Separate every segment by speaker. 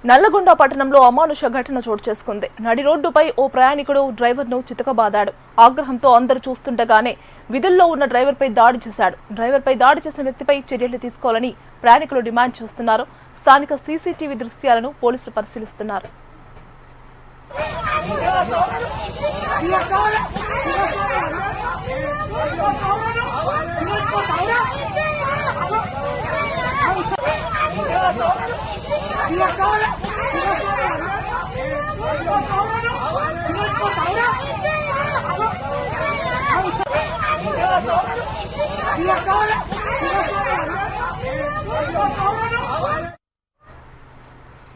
Speaker 1: నల్లగొండ పట్టణంలో అమానుష ఘటన చోటు చేసుకుంది. నడి రోడ్డుపై ఓ ప్రయాణికుడు డ్రైవర్ను చితకబాదాడు. ఆగ్రహంతో అందరూ చూస్తుండగానే విధుల్లో ఉన్న డ్రైవర్పై దాడి చేశాడు. డ్రైవర్పై దాడి చేసిన వ్యక్తిపై చర్యలు తీసుకోవాలని ప్రయాణికులు డిమాండ్ చేస్తున్నారు. స్థానిక సీసీటీవీ దృశ్యాలను పోలీసులు పరిశీలిస్తున్నారు.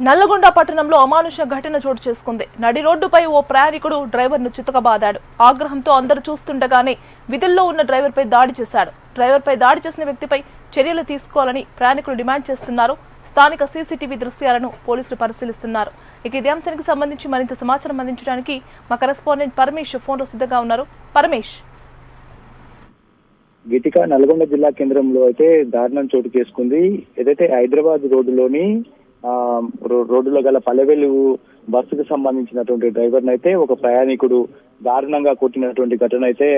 Speaker 1: నల్లగొండ పట్టణంలో అమానుష ఘటన చోటు చేసుకుంది. నడి రోడ్డుపై ఓ ప్రయాణికుడు డ్రైవర్ను చితకబాదాడు. ఆగ్రహంతో అందరూ చూస్తుండగానే విధుల్లో ఉన్న డ్రైవర్పై దాడి చేశాడు. డ్రైవర్పై దాడి చేసిన వ్యక్తిపై చర్యలు తీసుకోవాలని ప్రయాణికులు డిమాండ్ చేస్తున్నారు. స్థానిక సీసీటీవీ దృశ్యాలను పోలీసులు పరిశీలిస్తున్నారు. ఇక ఇదే అంశానికి సంబంధించి మరింత సమాచారం అందించడానికి మా కరెస్పాండెంట్ పరమేష్ ఫోన్లో సిద్ధంగా ఉన్నారు. పరమేష్,
Speaker 2: గీతిక నల్గొండ జిల్లా కేంద్రంలో అయితే దారుణం చోటు చేసుకుంది. ఏదైతే హైదరాబాద్ రోడ్డులో గల పల్లెవెల్లి బస్సుకు సంబంధించినటువంటి డ్రైవర్ అయితే ఒక ప్రయాణికుడు దారుణంగా కొట్టినటువంటి ఘటన అయితే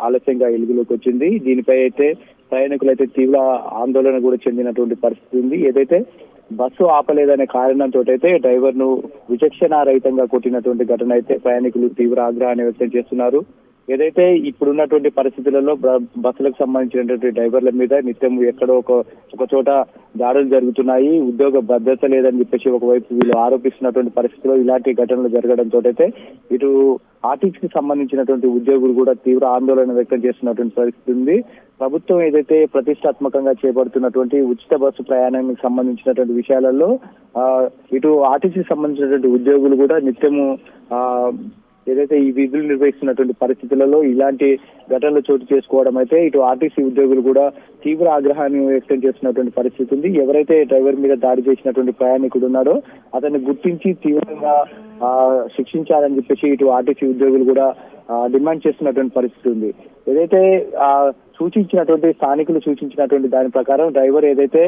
Speaker 2: ఆలస్యంగా వెలుగులోకి వచ్చింది. దీనిపై అయితే ప్రయాణికులు అయితే తీవ్ర ఆందోళన కూడా చెందినటువంటి పరిస్థితి ఉంది. ఏదైతే బస్సు ఆపలేదనే కారణంతో అయితే డ్రైవర్ ను విచక్షణారహితంగా కొట్టినటువంటి ఘటన అయితే ప్రయాణికులు తీవ్ర ఆగ్రహాన్ని వ్యక్తం చేస్తున్నారు. ఏదైతే ఇప్పుడున్నటువంటి పరిస్థితులలో బస్సులకు సంబంధించినటువంటి డ్రైవర్ల మీద నిత్యం ఎక్కడో ఒక చోట దాడులు జరుగుతున్నాయి, ఉద్యోగ భద్రత లేదని చెప్పేసి ఒకవైపు వీళ్ళు ఆరోపిస్తున్నటువంటి పరిస్థితిలో ఇలాంటి ఘటనలు జరగడంతో అయితే ఇటు ఆర్టీసీకి సంబంధించినటువంటి ఉద్యోగులు కూడా తీవ్ర ఆందోళన వ్యక్తం చేస్తున్నటువంటి పరిస్థితి ఉంది. ప్రభుత్వం ఏదైతే ప్రతిష్టాత్మకంగా చేపడుతున్నటువంటి ఉచిత బస్సు ప్రయాణానికి సంబంధించినటువంటి విషయాలలో ఇటు ఆర్టీసీకి సంబంధించినటువంటి ఉద్యోగులు కూడా నిత్యము ఏదైతే ఈ విధులు నిర్వహిస్తున్నటువంటి పరిస్థితులలో ఇలాంటి ఘటనలు చోటు చేసుకోవడం అయితే ఇటు ఆర్టీసీ ఉద్యోగులు కూడా తీవ్ర ఆగ్రహాన్ని వ్యక్తం చేస్తున్నటువంటి పరిస్థితి ఉంది. ఎవరైతే డ్రైవర్ మీద దాడి చేసినటువంటి ప్రయాణికుడు ఉన్నాడో అతన్ని గుర్తించి తీవ్రంగా శిక్షించాలని చెప్పేసి ఇటు ఆర్టీసీ ఉద్యోగులు కూడా డిమాండ్ చేస్తున్నటువంటి పరిస్థితి ఉంది. ఏదైతే స్థానికులు సూచించినటువంటి దాని ప్రకారం డ్రైవర్ ఏదైతే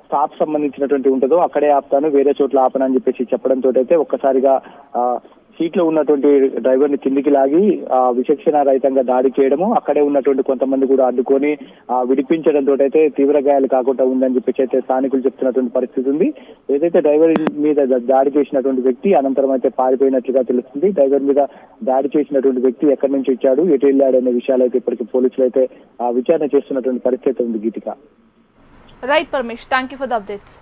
Speaker 2: స్టాప్ సంబంధించినటువంటి ఉంటుందో అక్కడే ఆపుతాను, వేరే చోట్ల ఆపనని చెప్పేసి చెప్పడంతో అయితే ఒక్కసారిగా సీట్ లో ఉన్నటువంటి డ్రైవర్ ని కిందికి లాగి విచక్షణ రహితంగా దాడి చేయడము, అక్కడే ఉన్నటువంటి కొంతమంది కూడా అడ్డుకొని విడిపించడంతో అయితే తీవ్ర గాయాలు కాకుండా ఉందని చెప్పేసి అయితే స్థానికులు చెప్తున్నటువంటి పరిస్థితి ఉంది. ఏదైతే డ్రైవర్ మీద దాడి చేసినటువంటి వ్యక్తి అనంతరం అయితే పారిపోయినట్లుగా తెలుస్తుంది. డ్రైవర్ మీద దాడి చేసినటువంటి వ్యక్తి ఎక్కడి నుంచి వచ్చాడు, ఎటు వెళ్ళాడు అనే విషయాలు అయితే ఇప్పటికీ పోలీసులు అయితే విచారణ చేస్తున్నటువంటి పరిస్థితి ఉంది. Geethika.
Speaker 1: Right Paramesh, thank you for the updates.